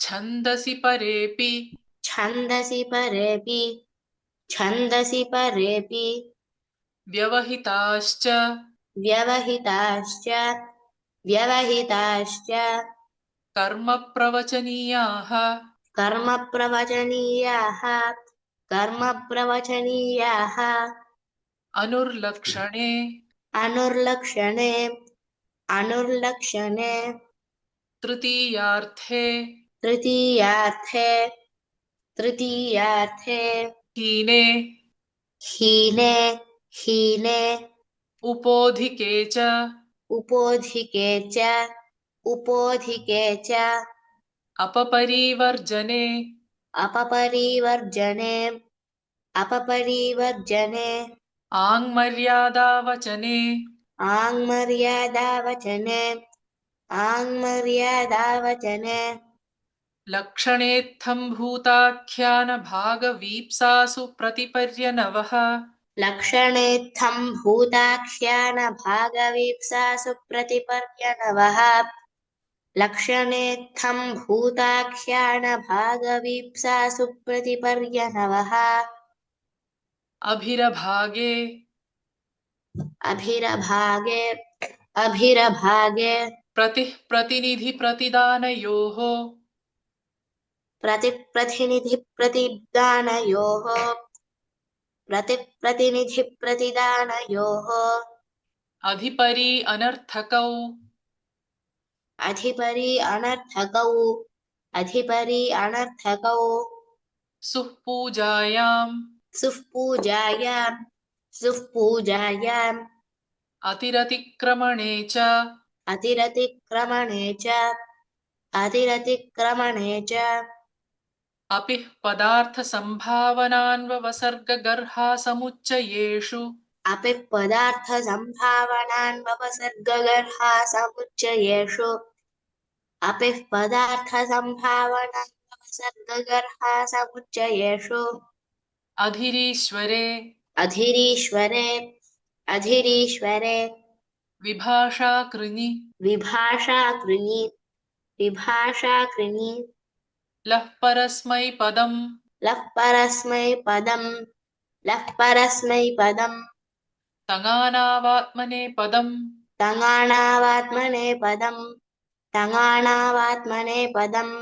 छन्दसि परेऽपि छन्दसि परेऽपि छन्दसि परेऽपि व्यवहिताश्च व्यवहिताश्च व्यवहिताश्च कर्म प्रवचनीयाः कर्म प्रवचनीयाः कर्म प्रवचनीयाः अनुर्लक्षणे अनुर्लक्षणे अनुर्लक्षणे तृतीयार्थे तृतीयार्थे तृतीयार्थे हीने हीने हीने उपोधिके च उपोधिके च उपोधिके च अपपरिवर्जने अपपरिवर्जने अपपरिवर्जने आङ्मर्यादावचने आङ्मर्यादावचने आङ्मर्यादावचने लक्षणेत्थं भूताख्यानभागवीप्सासु प्रतिपर्यनवः लक्षणेत्थं भूताख्यानभागवीप्सासु प्रतिपर्यनवः लक्षणेत्थं भूताख्यानभागवीप्सासु प्रतिपर्यनवः अभिरभागे अभिरभागे अभिरभागे प्रतिः प्रतिनिधिप्रतिदानयोः प्रतिप्रतिनिधिप्रतिदानयोः प्रतिप्रतिनिधिप्रतिदानयोः अधिपरि अनर्थकौ अधिपरि अनर्थकौ अधिपरि अनर्थकौ सुःपूजायाम् सुःपूजायां सुःपूजायाम् अतिरतिक्रमणे च अतिरतिक्रमणे च अतिरतिक्रमणे च अपिः पदार्थसम्भावनान्ववसर्गगर्हासमुच्चयेषु अपि पदार्थसम्भावनान्वपसर्गगर्हासमुच्चयेषु अपि पदार्थसम्भावनान्वपसर्गगर्हासमुच्चयेषु अधिरीश्वरे अधीरीश्वरे अधीरीश्वरे विभाषाकृनि विभाषाकृनि विभाषाकृनि लः परस्मैपदम् लः परस्मैपदम् लः परस्मैपदम् तङानावात्मनेपदम् तङाणावात्मनेपदम् तङाणावात्मनेपदम्